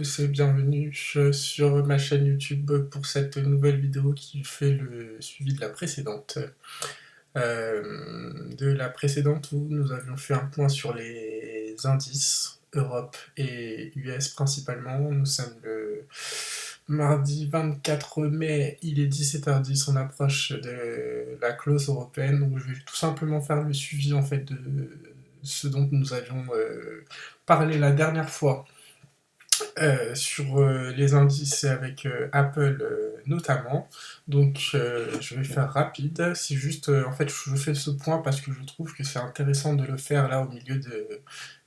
tous et bienvenue sur ma chaîne YouTube pour cette nouvelle vidéo qui fait le suivi de la précédente. Où nous avions fait un point sur les indices, Europe et US principalement. Nous sommes le mardi 24 mai, il est 17h10, on approche de la clause européenne, donc je vais tout simplement faire le suivi en fait de ce dont nous avions parlé la dernière fois sur les indices avec Apple notamment. Donc je vais faire rapide. C'est juste, en fait, je fais ce point parce que je trouve que c'est intéressant de le faire là au milieu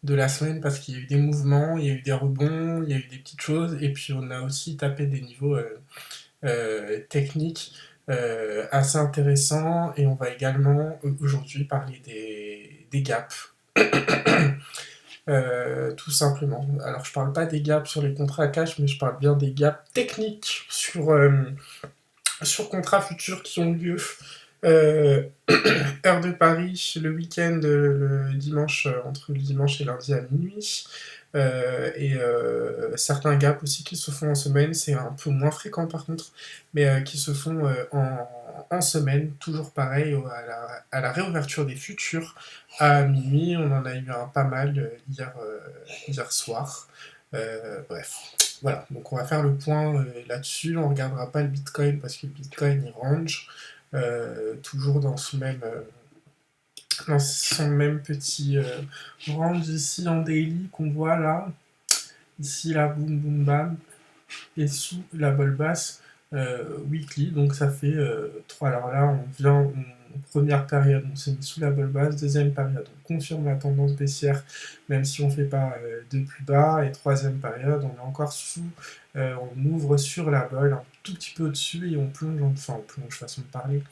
de la semaine parce qu'il y a eu des mouvements, il y a eu des rebonds, il y a eu des petites choses et puis on a aussi tapé des niveaux techniques assez intéressants et on va également aujourd'hui parler des gaps. Tout simplement. Alors, je parle pas des gaps sur les contrats cash, mais je parle bien des gaps techniques sur contrats futurs qui ont lieu. Heure de Paris, le week-end, le dimanche, entre le dimanche et lundi à minuit. Certains gaps aussi qui se font en semaine, c'est un peu moins fréquent par contre, mais qui se font en semaine, toujours pareil, à la réouverture des futurs à minuit. On en a eu un pas mal hier soir. Bref, voilà, donc on va faire le point là-dessus. On ne regardera pas le Bitcoin parce que le Bitcoin il range toujours dans son même petit range ici en daily qu'on voit là. Ici la boom boom bam et sous la bolle basse weekly, donc ça fait 3. Alors là on vient en première période, on s'est mis sous la bolle basse, deuxième période on confirme la tendance baissière même si on ne fait pas de plus bas, et troisième période on est encore sous, on ouvre sur la bolle un tout petit peu au-dessus et on plonge, enfin on plonge façon de parler,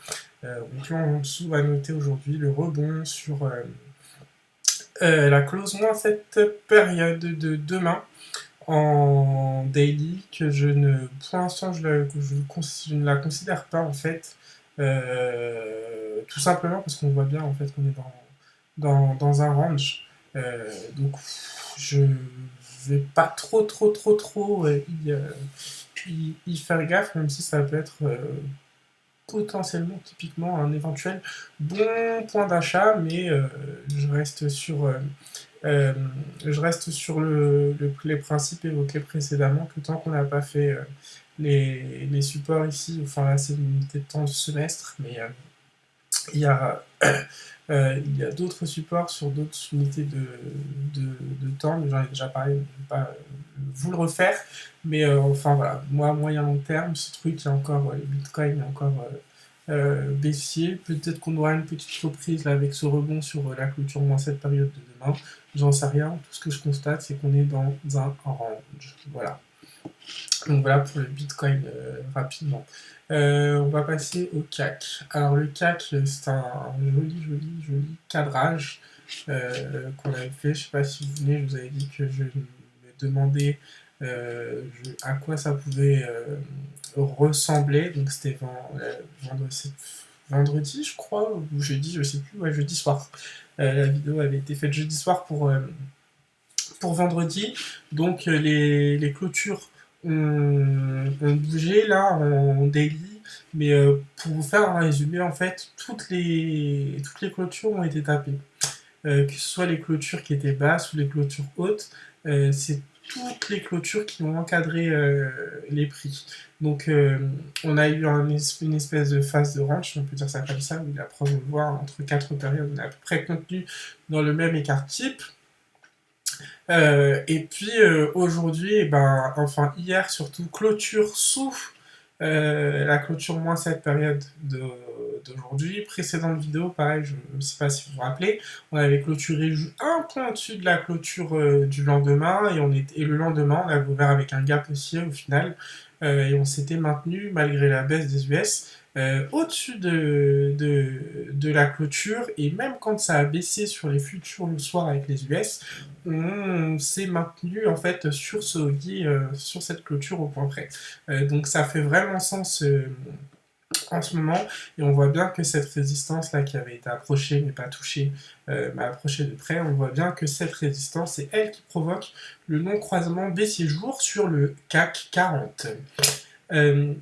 on plonge en dessous. À noter aujourd'hui le rebond sur la close moins cette période de demain en daily que pour l'instant, je ne la considère pas en fait, tout simplement parce qu'on voit bien en fait qu'on est dans un range, donc je vais pas trop y faire gaffe, même si ça peut être potentiellement, typiquement, un éventuel bon point d'achat, mais je reste sur euh, les principes évoqués précédemment, que tant qu'on n'a pas fait les supports ici, enfin là c'est l'unité de temps du semestre, mais il y a, il y a d'autres supports sur d'autres unités de temps, mais j'en ai déjà parlé, je ne vais pas vous le refaire, mais enfin voilà, moi à moyen long terme, ce truc, il y a encore, le Bitcoin est encore baissier. Peut-être qu'on aura une petite surprise là avec ce rebond sur la clôture moins cette période de demain. J'en sais rien. Tout ce que je constate, c'est qu'on est dans un range. Voilà. Donc voilà pour le Bitcoin rapidement. On va passer au CAC. Alors le CAC, c'est un joli cadrage qu'on avait fait. Je sais pas si vous venez, je vous avais dit que je me demandais à quoi ça pouvait ressembler. Donc c'était vendredi, je crois, ou jeudi, je sais plus, ouais, jeudi soir. La vidéo avait été faite jeudi soir pour vendredi. Donc les clôtures ont bougé là en daily. Mais pour vous faire un résumé, en fait, toutes les clôtures ont été tapées. Que ce soit les clôtures qui étaient basses ou les clôtures hautes, c'est toutes les clôtures qui ont encadré les prix. Donc on a eu une espèce de phase de range, si on peut dire ça comme ça, où la preuve on le voit entre 4 périodes, on est à peu près contenu dans le même écart type. Et puis aujourd'hui, enfin hier surtout, clôture sous la clôture moins cette période d'aujourd'hui. Précédente vidéo, pareil, je ne sais pas si vous vous rappelez, on avait clôturé un point au-dessus de la clôture du lendemain, et le lendemain, on avait ouvert avec un gap haussier au final, et on s'était maintenu malgré la baisse des US. Au-dessus de la clôture, et même quand ça a baissé sur les futurs le soir avec les US, on s'est maintenu en fait sur ce huggy, sur cette clôture au point près. Donc ça fait vraiment sens en ce moment, et on voit bien que cette résistance là qui avait été approchée mais pas touchée, mais approchée de près, on voit bien que cette résistance, c'est elle qui provoque le non-croisement baissier-jour sur le CAC 40. Euh,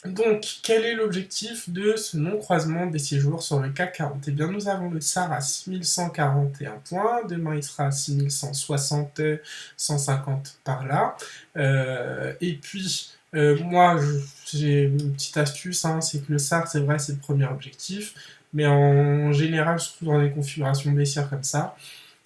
donc, quel est l'objectif de ce non-croisement baissier-jour sur le CAC 40? Eh bien, nous avons le SAR à 6141 points, demain il sera à 6160, 150 par là, et puis moi j'ai une petite astuce, hein, c'est que le SAR, c'est vrai, c'est le premier objectif, mais en général, surtout dans les configurations baissières comme ça,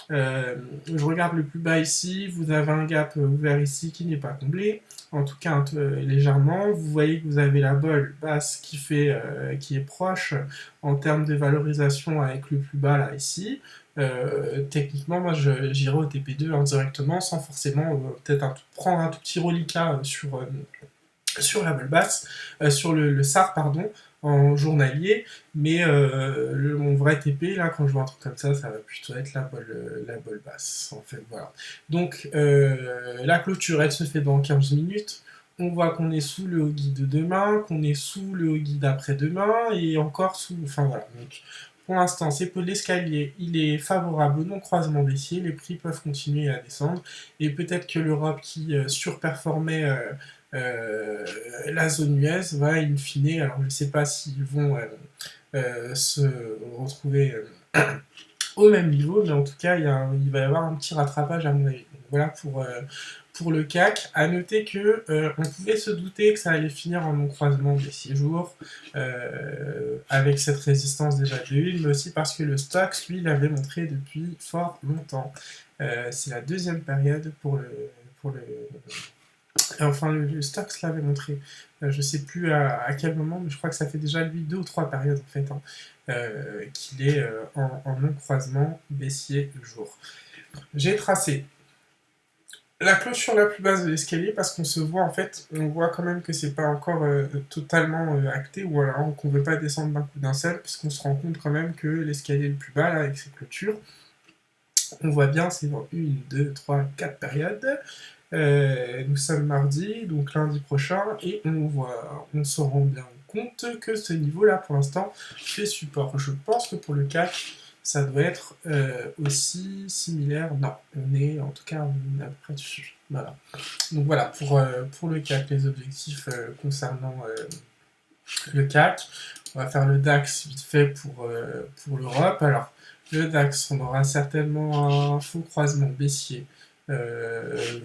je regarde le plus bas ici, vous avez un gap ouvert ici qui n'est pas comblé, en tout cas légèrement. Vous voyez que vous avez la bolle basse qui est proche en termes de valorisation avec le plus bas là ici. Techniquement, moi j'irai au TP2 directement sans forcément peut-être prendre un tout petit reliquat sur la bolle basse, sur le SAR, pardon, en journalier, mais mon vrai TP, là, quand je vois un truc comme ça va plutôt être la bolle basse, en fait, voilà. Donc, la clôture, elle se fait dans 15 minutes, on voit qu'on est sous le Ogi de demain, qu'on est sous le Ogi d'après-demain, et encore sous... Enfin, voilà, donc... Pour l'instant, c'est peu l'escalier, il est favorable au non-croisement baissier, les prix peuvent continuer à descendre, et peut-être que l'Europe qui surperformait euh, la zone US va in fine, alors je ne sais pas s'ils vont se retrouver au même niveau, mais en tout cas il va y avoir un petit rattrapage à mon avis. Donc, voilà pour le CAC. À noter que on pouvait se douter que ça allait finir en non-croisement des 6 jours, avec cette résistance déjà de l'huile, mais aussi parce que le Stoxx, lui, l'avait montré depuis fort longtemps. C'est la deuxième période pour le enfin, le Stoxx l'avait montré. Je sais plus à quel moment, mais je crois que ça fait déjà lui 2 ou 3 périodes en fait, hein, qu'il est en non-croisement baissier jour. J'ai tracé la clôture la plus basse de l'escalier parce qu'on se voit en fait, on voit quand même que c'est pas encore totalement acté ou alors qu'on veut pas descendre d'un coup d'un seul, puisqu'on se rend compte quand même que l'escalier le plus bas là avec ses clôtures, on voit bien c'est dans 1, 2, 3, 4 périodes. Nous sommes mardi, donc lundi prochain, et on se rend bien compte que ce niveau-là, pour l'instant, fait support. Je pense que pour le CAC, ça doit être aussi similaire. Non, on est en tout cas on est à peu près dessus. Voilà. Donc voilà, pour le CAC, les objectifs concernant le CAC. On va faire le DAX vite fait pour l'Europe. Alors, le DAX, on aura certainement un faux croisement baissier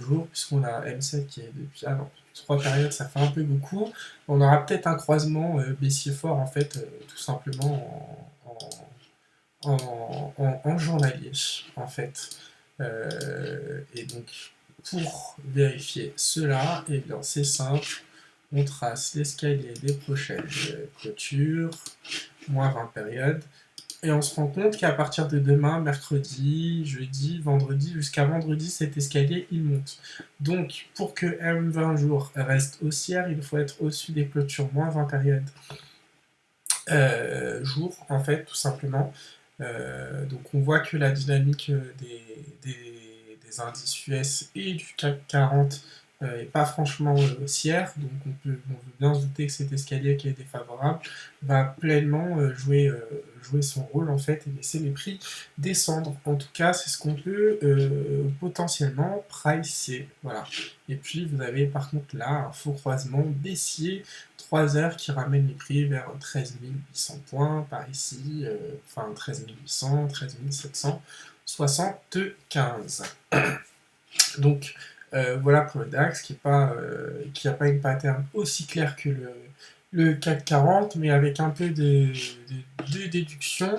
jour, puisqu'on a M7 qui est depuis... Ah non, 3 périodes, ça fait un peu beaucoup. On aura peut-être un croisement baissier fort, en fait, tout simplement en journalier, en fait. Et donc, pour vérifier cela, eh bien, c'est simple. On trace l'escalier des prochaines clôtures, moins 20 périodes, et on se rend compte qu'à partir de demain, mercredi, jeudi, vendredi, jusqu'à vendredi, cet escalier, il monte. Donc, pour que M20 jours reste haussière, il faut être au-dessus des clôtures moins 20 périodes jours, en fait, tout simplement. Donc, on voit que la dynamique des indices US et du CAC 40 est pas franchement haussière, donc on peut bien se douter que cet escalier qui est défavorable va pleinement jouer son rôle en fait et laisser les prix descendre. En tout cas, c'est ce qu'on peut potentiellement pricer. Voilà. Et puis vous avez par contre là un faux croisement baissier 3 heures qui ramène les prix vers 13 800 points par ici, enfin 13 800, 13 775. Donc voilà pour le DAX qui n'a pas une pattern aussi claire que le CAC 40, mais avec un peu de déduction,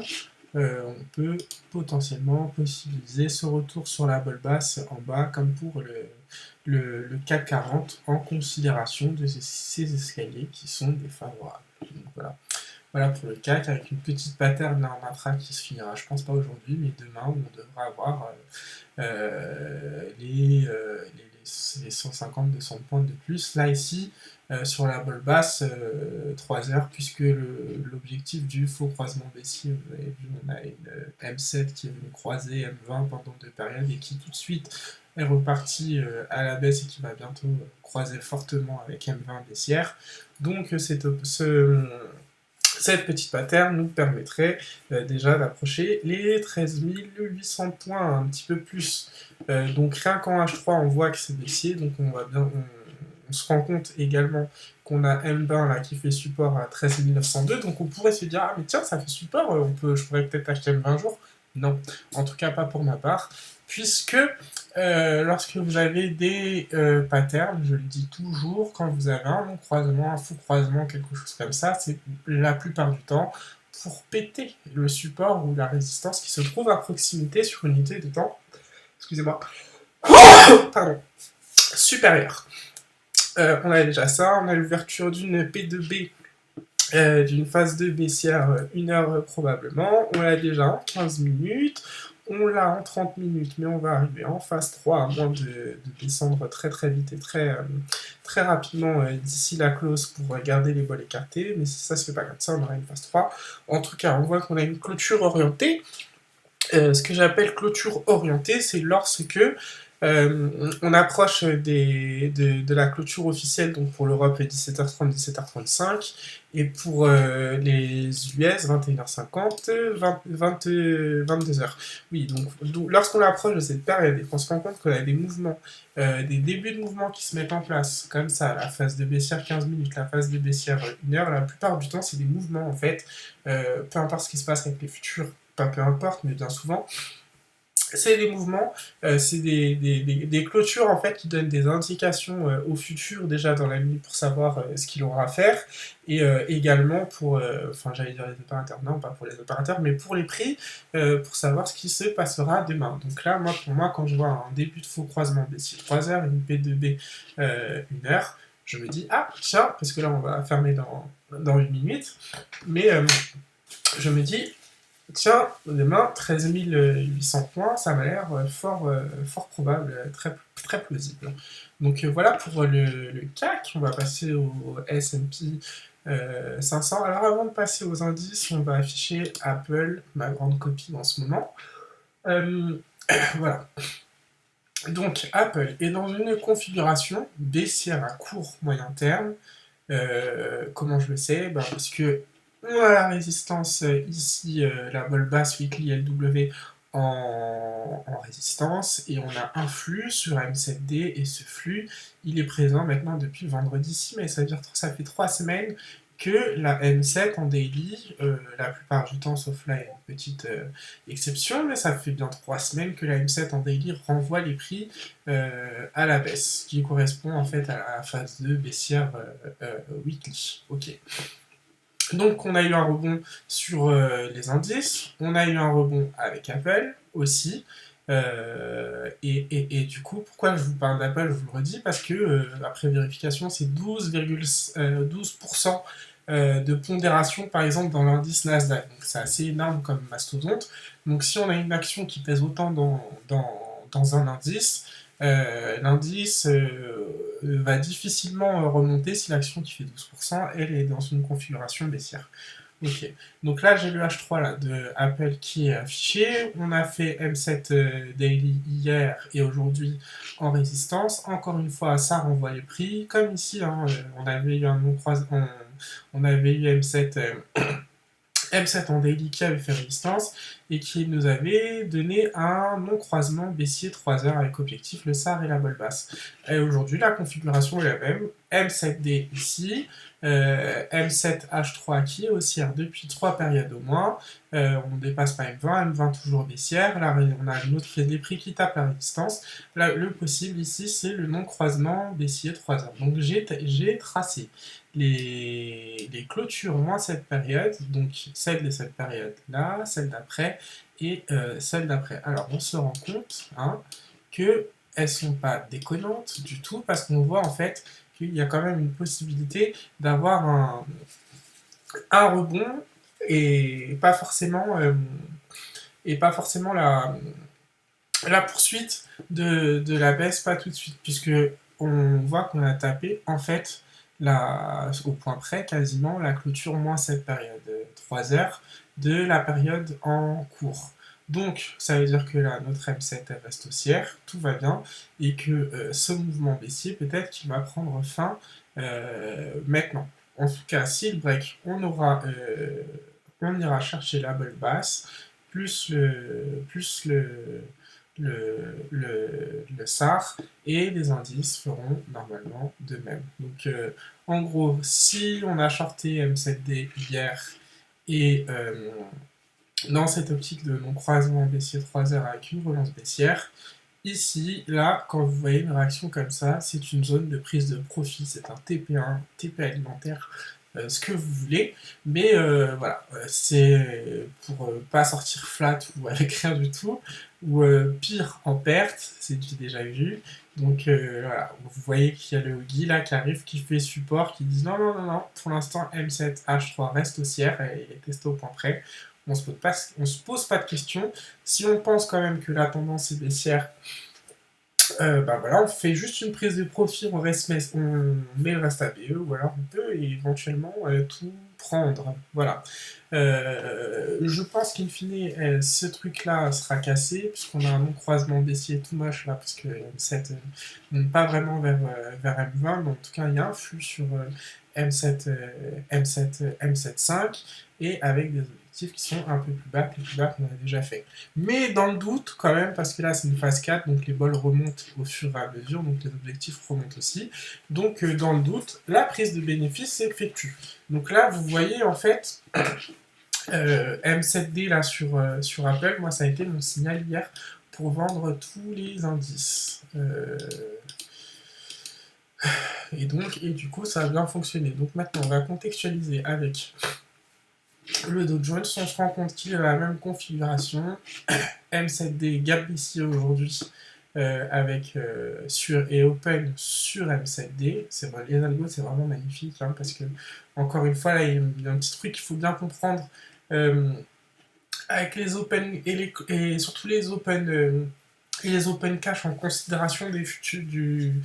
on peut potentiellement possibiliser ce retour sur la bolle basse en bas, comme pour le CAC 40, en considération de ces escaliers qui sont défavorables. Donc voilà. Voilà pour le CAC, avec une petite pattern là en intra qui se finira, je pense pas aujourd'hui, mais demain on devra avoir les 150-200 points de plus. Là ici, sur la bolle basse, 3 heures, puisque l'objectif du faux croisement baissier, vous avez vu, on a une M7 qui est venue croiser M20 pendant 2 périodes et qui tout de suite est reparti à la baisse et qui va bientôt croiser fortement avec M20 baissière. Donc cette petite pattern nous permettrait déjà d'approcher les 13 800 points, un petit peu plus. Donc rien qu'en H3, on voit que c'est baissier, donc on se rend compte également qu'on a M20 là qui fait support à 13 902, donc on pourrait se dire ah mais tiens ça fait support, je pourrais peut-être acheter M20 jours. Non, en tout cas pas pour ma part, puisque lorsque vous avez des patterns, je le dis toujours, quand vous avez un non-croisement, un faux croisement, quelque chose comme ça, c'est la plupart du temps pour péter le support ou la résistance qui se trouve à proximité sur une unité de temps, excusez-moi, pardon, supérieure. On a déjà ça, on a l'ouverture d'une P2B, d'une phase 2 baissière 1 heure probablement, on l'a déjà en 15 minutes, on l'a en 30 minutes, mais on va arriver en phase 3, à moins de descendre très très vite et très rapidement d'ici la close pour garder les bols écartés, mais si ça se fait pas comme ça, on aura une phase 3. En tout cas, on voit qu'on a une clôture orientée. Ce que j'appelle clôture orientée, c'est lorsque on approche de la clôture officielle, donc pour l'Europe 17h30, 17h35, et pour les US 21h50, 22h. Oui, donc lorsqu'on approche de cette période et qu'on se rend compte qu'on a des mouvements, des débuts de mouvements qui se mettent en place, comme ça, la phase de baissière 15 minutes, la phase de baissière 1 heure, la plupart du temps c'est des mouvements en fait, peu importe ce qui se passe avec les futurs, pas peu importe, mais bien souvent, c'est des mouvements, c'est des clôtures en fait qui donnent des indications au futur déjà dans la nuit pour savoir ce qu'il aura à faire, et également pour, enfin j'allais dire les opérateurs, non pas pour les opérateurs, mais pour les prix, pour savoir ce qui se passera demain. Donc là, pour moi, quand je vois un début de faux croisement baissier 3 heures et une P2B 1 heure, je me dis ah tiens, parce que là on va fermer dans 1 minute, mais je me dis tiens, demain, 13 800 points, ça m'a l'air fort probable, très plausible. Donc voilà pour le CAC, on va passer au S&P 500. Alors avant de passer aux indices, on va afficher Apple, ma grande copie en ce moment. Voilà. Donc Apple est dans une configuration baissière à court moyen terme. Comment je le sais? Parce que on a la résistance ici, la vol basse weekly LW en résistance, et on a un flux sur M7D, et ce flux, il est présent maintenant depuis vendredi 6 mai, ça veut dire que ça fait 3 semaines que la M7 en daily, la plupart du temps, sauf là, il y a une petite exception, mais ça fait bien 3 semaines que la M7 en daily renvoie les prix à la baisse, ce qui correspond en fait à la phase 2 baissière weekly. Ok. Donc on a eu un rebond sur les indices, on a eu un rebond avec Apple aussi, et du coup, pourquoi je vous parle d'Apple, je vous le redis, parce que après vérification, c'est 12,12% de pondération par exemple dans l'indice Nasdaq, donc c'est assez énorme comme mastodonte. Donc si on a une action qui pèse autant dans un indice, l'indice va difficilement remonter si l'action qui fait 12%, elle est dans une configuration baissière. Ok, donc là j'ai le H3 là, de Apple qui est affiché, on a fait M7 Daily hier et aujourd'hui en résistance, encore une fois ça renvoie les prix, comme ici, hein, on avait eu un non-croisement, on avait eu M7 en daily qui avait fait résistance et qui nous avait donné un non-croisement baissier 3 heures avec objectif le SAR et la vol basse. Et aujourd'hui, la configuration est la même. M7D ici, M7H3 qui est haussière depuis 3 périodes au moins. On ne dépasse pas M20, M20 toujours baissière. Là, on a une autre des prix qui tape la résistance. Là, le possible ici, c'est le non-croisement baissier 3 heures. Donc j'ai tracé les clôtures moins cette période, donc celle de cette période-là, celle d'après et celle d'après. Alors on se rend compte que elles sont pas déconnantes du tout, parce qu'on voit en fait qu'il y a quand même une possibilité d'avoir un rebond et pas forcément la poursuite de la baisse, pas tout de suite, puisque on voit qu'on a tapé en fait au point près quasiment la clôture moins cette période 3 heures de la période en cours. Donc, ça veut dire que là, notre M7 elle reste haussière, tout va bien, et que ce mouvement baissier, peut-être qu'il va prendre fin maintenant. En tout cas, s'il break, on ira chercher la balle basse, plus le SAR, et les indices feront normalement de même. Donc, en gros, si on a shorté M7D hier, et dans cette optique de non-croisement baissier 3 heures avec une relance baissière, ici, là, quand vous voyez une réaction comme ça, c'est une zone de prise de profit, c'est un TP1, TP alimentaire, ce que vous voulez, mais voilà, c'est pour pas sortir flat ou avec rien du tout, ou pire en perte, c'est déjà vu, donc voilà, vous voyez qu'il y a le Guy là qui arrive, qui fait support, qui dit non, non, non, non, pour l'instant M7 H3 reste haussière et est testé au point près, on se pose pas de questions, si on pense quand même que la tendance est baissière, bah voilà, on fait juste une prise de profit, on met le reste à BE, ou alors on peut éventuellement tout prendre. Voilà. Je pense qu'in fine, ce truc-là sera cassé, puisqu'on a un non-croisement baissier tout moche là, parce que M7 monte pas vraiment vers M20, mais en tout cas, il y a un flux sur M7, M7, 5, et avec des objectifs qui sont un peu plus bas que les plus bas qu'on a déjà fait. Mais dans le doute, quand même, parce que là c'est une phase 4, donc les bols remontent au fur et à mesure, donc les objectifs remontent aussi. Donc dans le doute, la prise de bénéfice s'effectue. Donc là, vous voyez en fait, M7D là sur Apple, moi ça a été mon signal hier pour vendre tous les indices. Et du coup, ça a bien fonctionné. Donc maintenant, on va contextualiser avec le Dow Jones. On se rend compte qu'il a la même configuration. M7D gap baissier aujourd'hui avec et open sur M7D. C'est vrai, les algos c'est vraiment magnifique hein, parce que encore une fois là il y a un petit truc qu'il faut bien comprendre avec les open et surtout les open cash en considération du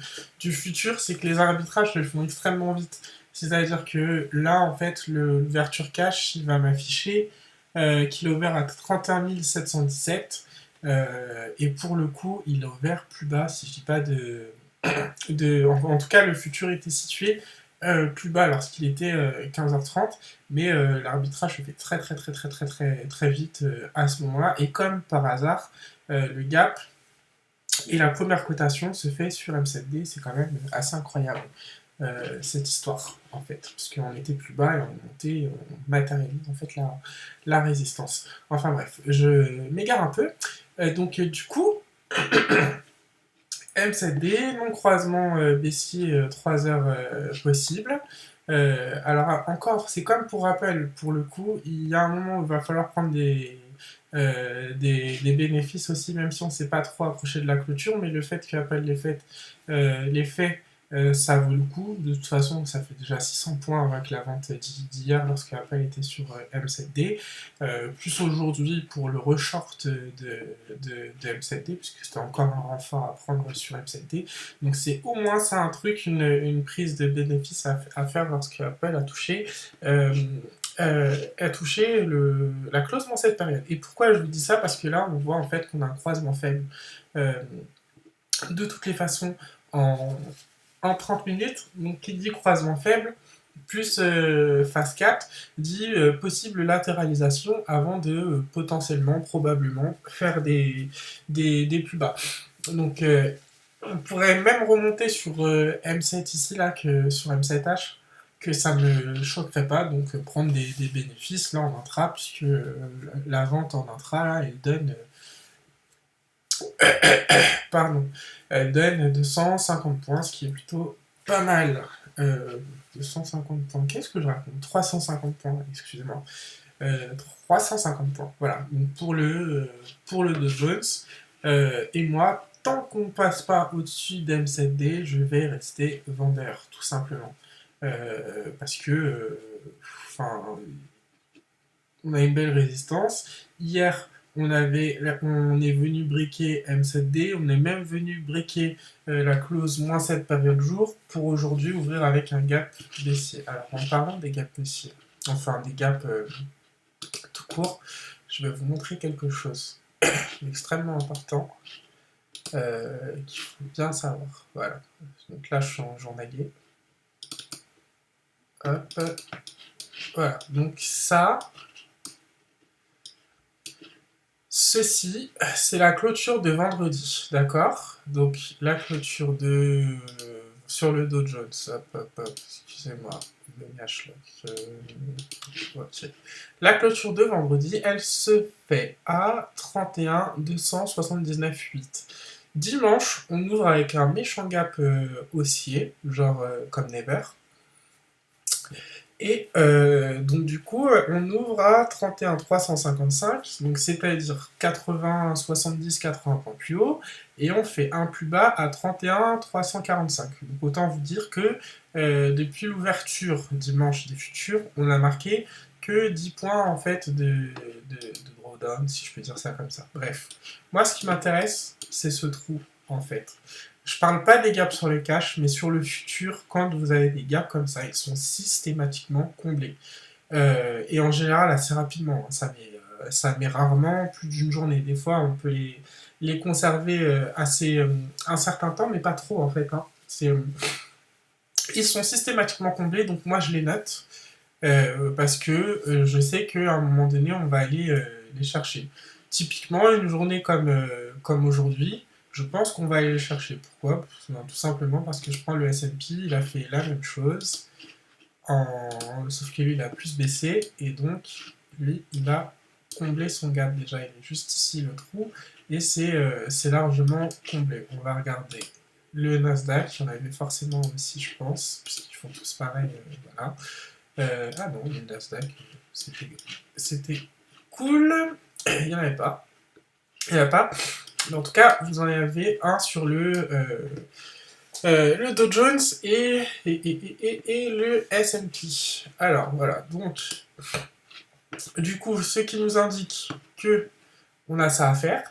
futur, c'est que les arbitrages se font extrêmement vite. C'est-à-dire que là, en fait, l'ouverture cash, il va m'afficher qu'il est ouvert à 31 717. Et pour le coup, il est ouvert plus bas, si je dis pas en tout cas, le futur était situé plus bas lorsqu'il était 15h30, mais l'arbitrage se fait très très très très très très très vite à ce moment-là. Et comme par hasard, le gap et la première cotation se fait sur M7D, c'est quand même assez incroyable cette histoire en fait, parce qu'on était plus bas et on est monté, on matérialise en fait la résistance. Enfin bref, je m'égare un peu. Donc du coup, M7D, non-croisement baissier 3 heures possible. Alors encore, c'est comme pour rappel, pour le coup, il y a un moment où il va falloir prendre des bénéfices aussi, même si on ne s'est pas trop approché de la clôture, mais le fait qu'Apple les fait ça vaut le coup. De toute façon, ça fait déjà 600 points avec la vente d'hier lorsque Apple était sur M7D. Plus aujourd'hui pour le reshort de M7D, puisque c'était encore un renfort à prendre sur M7D. Donc c'est au moins ça un truc, une prise de bénéfice à faire lorsque Apple a touché la clause dans cette période. Et pourquoi je vous dis ça? Parce que là, on voit en fait qu'on a un croisement faible. De toutes les façons, en 30 minutes, donc qui dit croisement faible, plus phase 4, dit possible latéralisation avant de potentiellement, probablement, faire des plus bas. Donc on pourrait même remonter sur M7 ici, là, que sur M7H, que ça ne me choquerait pas, donc prendre des bénéfices là en intra, puisque la vente en intra, là, pardon, elle donne 250 points, ce qui est plutôt pas mal. 250 points, qu'est-ce que je raconte? 350 points, excusez-moi. 350 points, voilà. Donc pour le Dow Jones. Et moi, tant qu'on ne passe pas au-dessus d'M7D, je vais rester vendeur, tout simplement. Parce que, enfin, on a une belle résistance. Hier, on est venu briquer M7D, on est même venu briquer la clause -7 période jour pour aujourd'hui ouvrir avec un gap baissier. Alors en parlant des gaps baissiers, enfin des gaps tout court, je vais vous montrer quelque chose. extrêmement important, qu'il faut bien savoir. Voilà. Donc là, je suis en journalier. Hop. Voilà. Donc ça, ceci, c'est la clôture de vendredi. D'accord? Donc la clôture de... sur le Dow Jones. Hop, hop, hop. Excusez-moi. Le H-Lock. Ok. La clôture de vendredi, elle se fait à 31 279,8. Dimanche, on ouvre avec un méchant gap haussier, genre comme Never. Et donc du coup, on ouvre à 31 355, donc c'est-à-dire 80, 70, 80 points plus haut, et on fait un plus bas à 31 345. Donc autant vous dire que depuis l'ouverture dimanche des futurs, on a marqué que 10 points en fait de drawdown, si je peux dire ça comme ça. Bref, moi ce qui m'intéresse, c'est ce trou en fait. Je parle pas des gaps sur le cash, mais sur le futur, quand vous avez des gaps comme ça, ils sont systématiquement comblés. Et en général, assez rapidement. Ça met rarement plus d'une journée. Des fois, on peut les conserver assez un certain temps, mais pas trop en fait. Hein. Ils sont systématiquement comblés, donc moi je les note. Parce que je sais qu'à un moment donné, on va aller les chercher. Typiquement, une journée comme aujourd'hui, je pense qu'on va aller les chercher. Pourquoi? Tout simplement parce que je prends le S&P, il a fait la même chose, sauf que lui, il a plus baissé, et donc, lui, il a comblé son gap déjà. Il est juste ici, le trou, et c'est largement comblé. On va regarder le Nasdaq, il y en avait forcément aussi, je pense, puisqu'ils font tous pareil, voilà. Ah non, le Nasdaq, c'était cool. Il n'y en avait pas. Il n'y en a pas. Mais en tout cas, vous en avez un sur le Dow Jones et le S&P. Alors, voilà. Donc, du coup, ce qui nous indique que on a ça à faire.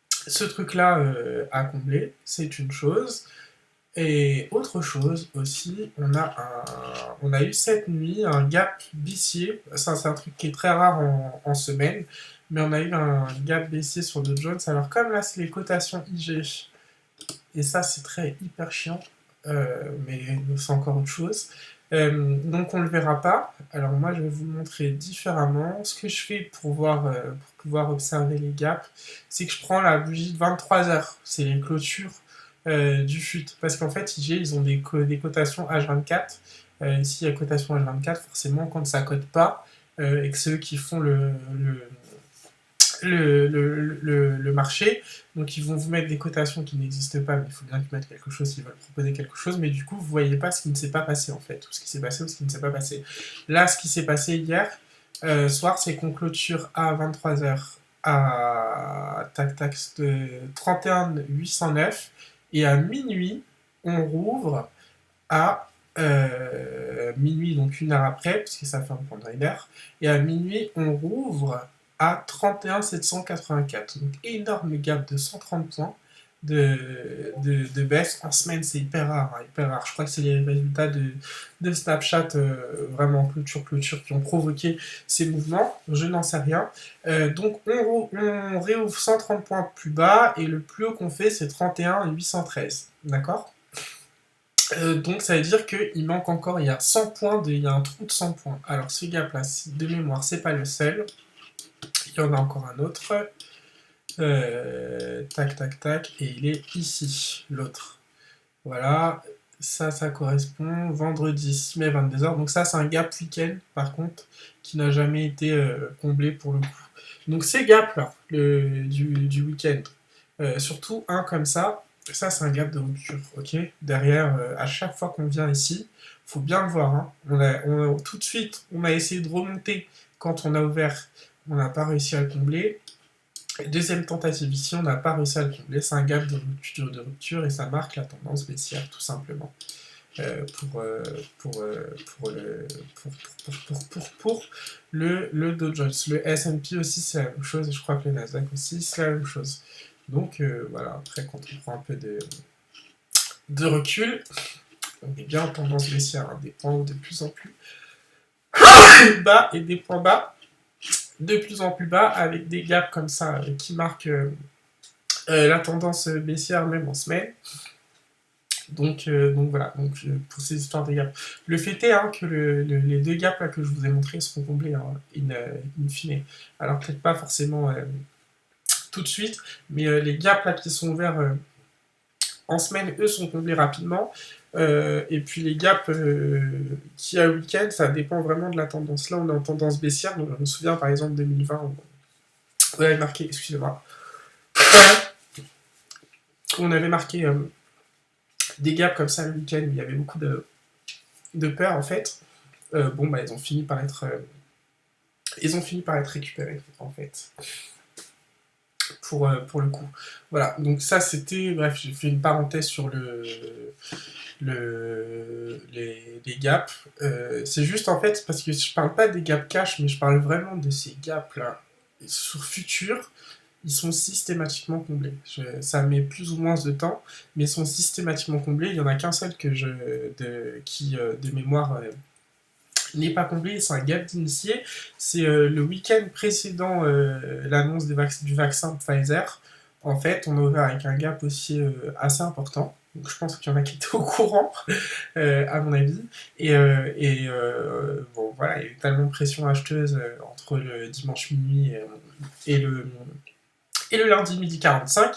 Ce truc-là à combler, c'est une chose. Et autre chose aussi, on a eu cette nuit un gap baissier. Ça, c'est un truc qui est très rare en semaine, mais on a eu un gap baissier sur le Dow Jones. Alors, comme là, c'est les cotations IG, et ça, c'est très hyper chiant, mais c'est encore autre chose. Donc, on le verra pas. Alors, moi, je vais vous le montrer différemment. Ce que je fais pour pouvoir observer les gaps, c'est que je prends la bougie de 23 heures. C'est les clôtures du FUT. Parce qu'en fait, IG, ils ont des cotations H24. Ici, il y a cotation H24, forcément, quand ça cote pas, et que ceux qui font le marché, donc ils vont vous mettre des cotations qui n'existent pas, mais il faut bien qu'ils mettent quelque chose, s'ils veulent proposer quelque chose, mais du coup, vous voyez pas ce qui ne s'est pas passé, en fait, ou ce qui s'est passé ou ce qui ne s'est pas passé. Là, ce qui s'est passé hier soir, c'est qu'on clôture à 23h à tac de 31 809 et à minuit, on rouvre à minuit, donc une heure après, puisque ça ferme pendant une heure, et à minuit, on rouvre à 31 784. Donc énorme gap de 130 points de baisse. En semaine, c'est hyper rare, hein, hyper rare. Je crois que c'est les résultats de Snapchat, vraiment clôture, qui ont provoqué ces mouvements. Je n'en sais rien. Donc on réouvre 130 points plus bas, et le plus haut qu'on fait, c'est 31 813. D'accord? Donc ça veut dire qu'il manque encore, il y a 100 points, il y a un trou de 100 points. Alors ce gap-là, de mémoire, c'est pas le seul. Il y en a encore un autre. Tac, et il est ici, l'autre. Voilà, ça correspond vendredi 6 mai 22h. Donc ça, c'est un gap week-end, par contre, qui n'a jamais été comblé pour le coup. Donc ces gaps-là, du week-end, surtout un comme ça c'est un gap de rupture, ok? Derrière, à chaque fois qu'on vient ici, faut bien le voir, hein. Tout de suite, on a essayé de remonter quand on a ouvert, on n'a pas réussi à le combler. Deuxième tentative ici, on n'a pas réussi à le combler. C'est un gap de rupture et ça marque la tendance baissière, tout simplement. Pour le Dow Jones. Le S&P aussi, c'est la même chose, et je crois que le Nasdaq aussi, c'est la même chose. Donc voilà, après, quand on prend un peu de recul, on est bien en tendance baissière, hein, des points hauts de plus en plus bas et des points bas de plus en plus bas avec des gaps comme ça qui marquent la tendance baissière même en semaine. Donc voilà, pour ces histoires de gaps. Le fait est que les deux gaps là, que je vous ai montrés seront comblés in fine. Alors peut-être pas forcément tout de suite, mais les gaps là qui sont ouverts en semaine, eux, sont comblés rapidement. Et puis les gaps qu'il y a week-end, ça dépend vraiment de la tendance. Là, on est en tendance baissière. Donc je me souviens par exemple 2020, on avait marqué, excusez-moi, on avait marqué des gaps comme ça le week-end où il y avait beaucoup de peur en fait. Bon, bah, ils ont fini par être récupérés en fait. Pour le coup. Voilà, donc ça c'était, bref, j'ai fait une parenthèse sur les gaps. C'est juste en fait parce que je parle pas des gaps cash, mais je parle vraiment de ces gaps là sur futur. Ils sont systématiquement comblés. Ça met plus ou moins de temps, mais ils sont systématiquement comblés. Il y en a qu'un seul qui de mémoire n'est pas comblé, c'est un gap d'initié. C'est le week-end précédent l'annonce du vaccin Pfizer. En fait, on a ouvert avec un gap aussi assez important. Donc je pense qu'il y en a qui étaient au courant, à mon avis. Bon, voilà, il y a eu tellement de pression acheteuse entre le dimanche minuit et le lundi midi 45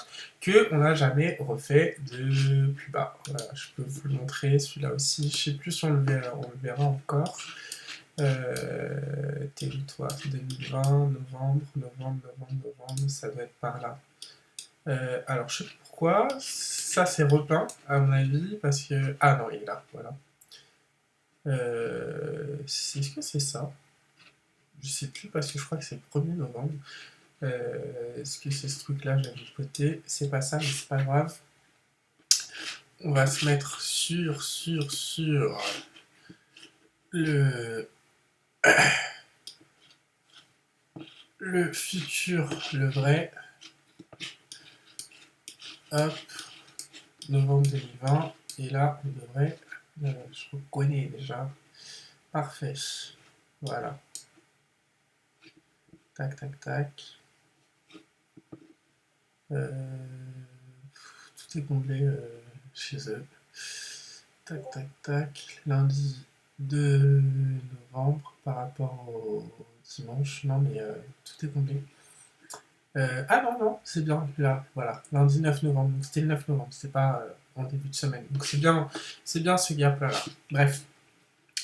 qu'on n'a jamais refait de plus bas. Voilà, je peux vous le montrer, celui-là aussi. Je sais plus si on le verra encore. Territoire 2020, novembre, ça doit être par là. Alors, je sais pas pourquoi, ça c'est repeint, à mon avis, parce que... Ah non, il est là, voilà. Est-ce que c'est ça? Je sais plus, parce que je crois que c'est le 1er novembre. Est-ce que c'est ce truc-là, j'ai mis de côté? C'est pas ça, mais c'est pas grave. On va se mettre sur le futur, le vrai. Hop, novembre 2020. Et là, on devrait... je reconnais déjà. Parfait. Voilà. Tac, tac, tac. Tout est comblé chez eux. Tac, tac, tac. Lundi 2 novembre par rapport au dimanche. Non, mais tout est comblé. Ah non, c'est bien là, voilà, lundi 9 novembre, donc c'était le 9 novembre, c'était pas en début de semaine. Donc c'est bien ce gap là. Bref.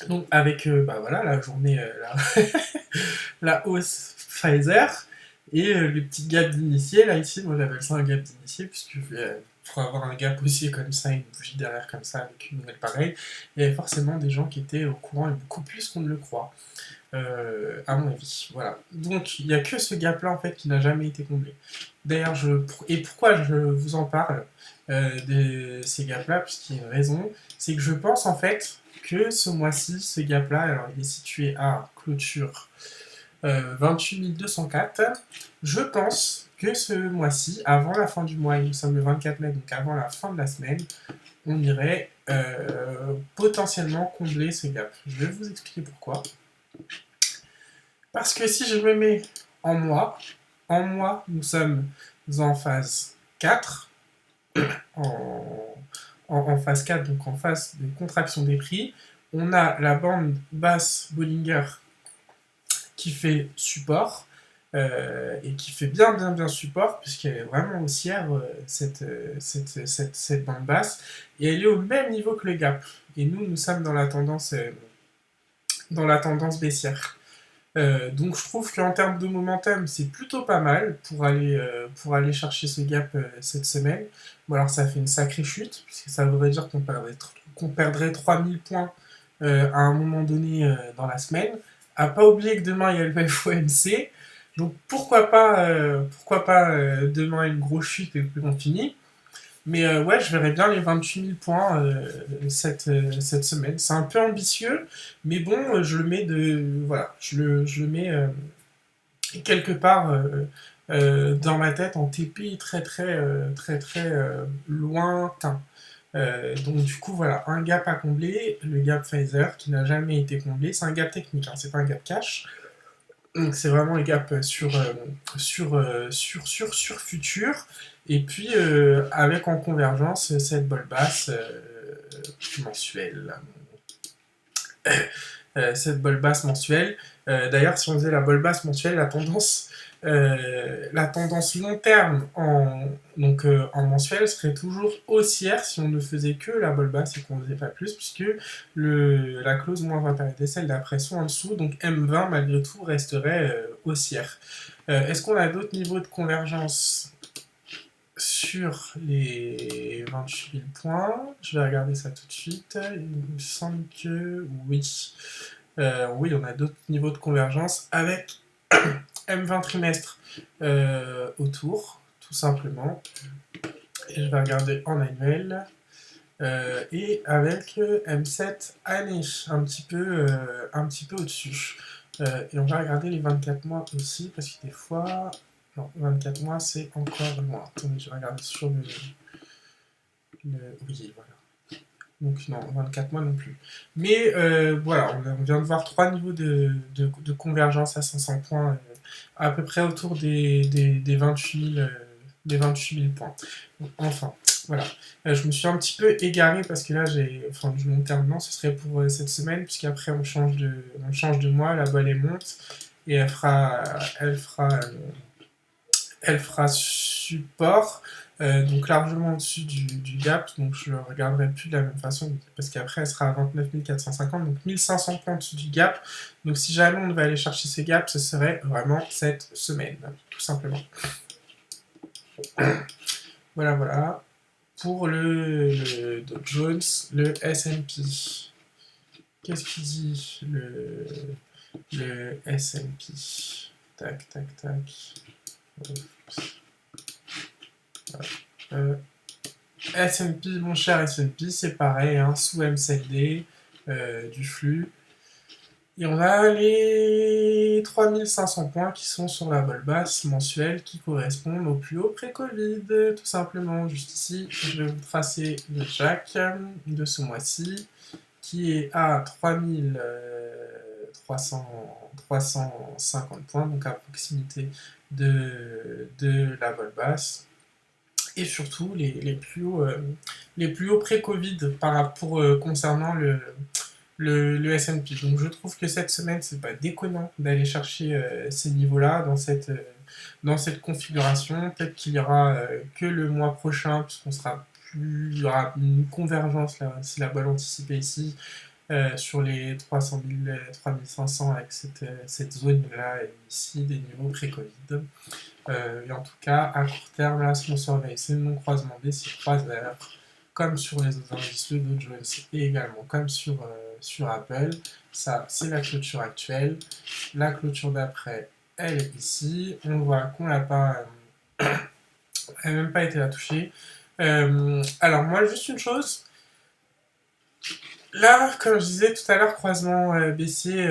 Donc avec bah voilà la journée, la hausse Pfizer et le petit gap d'initié, là ici, moi j'appelle ça un gap d'initié, puisque pour avoir un gap aussi comme ça, une bougie derrière comme ça, avec une nouvelle pareille, il y avait forcément des gens qui étaient au courant et beaucoup plus qu'on ne le croit. À mon avis, voilà. Donc il n'y a que ce gap-là en fait qui n'a jamais été comblé. D'ailleurs, pourquoi je vous en parle de ces gaps-là, puisqu'il y a une raison, c'est que je pense en fait que ce mois-ci, ce gap-là, alors il est situé à clôture 28 204. Je pense que ce mois-ci, avant la fin du mois, et nous sommes le 24 mai, donc avant la fin de la semaine, on irait potentiellement combler ce gap. Je vais vous expliquer pourquoi. Parce que si je me mets en mois, nous sommes en phase 4, en phase 4, donc en phase de contraction des prix. On a la bande basse Bollinger qui fait support, et qui fait bien support, puisqu'elle est vraiment haussière, cette bande basse, et elle est au même niveau que le gap. Et nous sommes dans la tendance baissière. Donc je trouve qu'en termes de momentum, c'est plutôt pas mal pour aller chercher ce gap cette semaine. Bon alors ça fait une sacrée chute, puisque ça voudrait dire qu'on perdrait 3000 points à un moment donné dans la semaine. À pas oublier que demain il y a le FOMC, donc pourquoi pas demain une grosse chute et puis on finit. Mais ouais, je verrais bien les 28 000 points cette semaine. C'est un peu ambitieux, mais bon, je le mets voilà, je le mets quelque part dans ma tête en TP très lointain. Donc du coup, voilà, un gap à combler, le gap Pfizer qui n'a jamais été comblé. C'est un gap technique, c'est pas un gap cash. Donc c'est vraiment les gaps sur futur. Et puis avec en convergence cette bolle basse mensuelle. Cette bolle basse mensuelle. D'ailleurs, si on faisait la bolle basse mensuelle, la tendance long terme en mensuel serait toujours haussière si on ne faisait que la bolle basse et qu'on ne faisait pas plus, puisque la clause moins 20 période celle d'après sont en dessous, donc M20 malgré tout resterait haussière. Est-ce qu'on a d'autres niveaux de convergence sur les 28 000 points? Je vais regarder ça tout de suite. Il me semble que oui. Oui, on a d'autres niveaux de convergence avec M20 trimestre autour, tout simplement. Et je vais regarder en annuel. Et avec M7 année, un petit peu au-dessus. Et on va regarder les 24 mois aussi, parce que des fois... Non, 24 mois, c'est encore loin. Attendez, je vais regarder sur oui, voilà. Donc non, 24 mois non plus. Mais voilà, on vient de voir 3 niveaux de convergence à 500 points, à peu près autour des 28 000 points. Donc, enfin, voilà. Je me suis un petit peu égaré parce que là, enfin, du long terme, non, ce serait pour cette semaine, puisqu'après, on change de mois, la balle est monte, et elle fera support, donc largement au-dessus du gap, donc je ne regarderai plus de la même façon, parce qu'après elle sera à 29 450, donc 1500 points au-dessus du gap, donc si jamais on devait aller chercher ces gaps, ce serait vraiment cette semaine, tout simplement. Voilà, voilà. Pour le Dow Jones, le S&P. Qu'est-ce qu'il dit le S&P? Tac, tac, tac. S&P, mon cher S&P, c'est pareil, hein, sous M7D, du flux. Et on a les 3500 points qui sont sur la bolle basse mensuelle qui correspondent au plus haut pré-Covid, tout simplement. Juste ici, je vais vous tracer le Jack de ce mois-ci, qui est à 350 points, donc à proximité de la bolle basse. Et surtout les plus hauts pré-Covid concernant le S&P. Donc je trouve que cette semaine, c'est pas déconnant d'aller chercher ces niveaux-là dans cette configuration. Peut-être qu'il y aura que le mois prochain, il y aura une convergence, là, si la balle anticipée ici, sur les 300 000, 3500 avec cette zone-là ici des niveaux pré-Covid. Et en tout cas, à court terme, là, si on surveille ces non-croisements baissiers croiseurs, comme sur les autres indices, le Dow Jones, et également comme sur Apple, ça, c'est la clôture actuelle. La clôture d'après, elle est ici. On voit qu'on n'a pas, elle n'a même pas été la toucher. Alors, moi, juste une chose. Là, comme je disais tout à l'heure, croisement baissier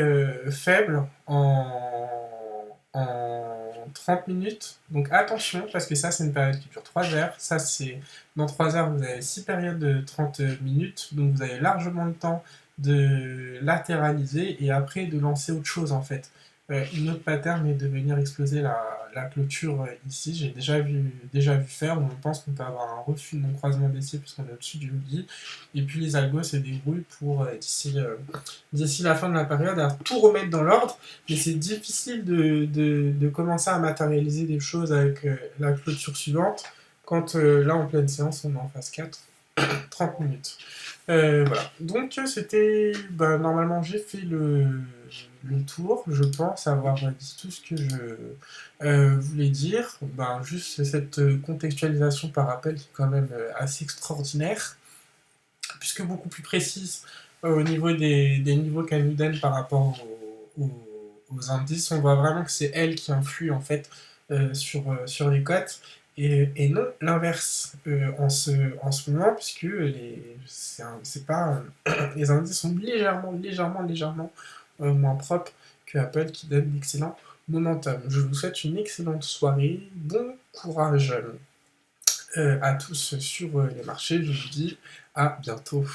faible en 30 minutes. Donc attention, parce que ça, c'est une période qui dure 3 heures. Ça, c'est dans 3 heures, vous avez 6 périodes de 30 minutes. Donc vous avez largement le temps de latéraliser et après de lancer autre chose en fait. Une autre pattern est de venir exploser la clôture ici. J'ai déjà vu faire. On pense qu'on peut avoir un refus de non-croisement baissier puisqu'on est au-dessus du hoodie. Et puis les algos se débrouillent pour, d'ici la fin de la période, à tout remettre dans l'ordre. Mais c'est difficile de commencer à matérialiser des choses avec la clôture suivante quand là, en pleine séance, on est en phase 4, 30 minutes. Voilà. Donc, c'était... normalement, j'ai fait le tour. Je pense avoir dit tout ce que je voulais dire. Juste cette contextualisation par rappel qui est quand même assez extraordinaire, puisque beaucoup plus précise au niveau des niveaux Canuden par rapport aux indices. On voit vraiment que c'est elle qui influe en fait sur les cotes. Et non l'inverse en ce moment, puisque les indices sont légèrement moins propres que Apple qui donne d'excellents momentum. Je vous souhaite une excellente soirée, bon courage à tous sur les marchés, je vous dis à bientôt.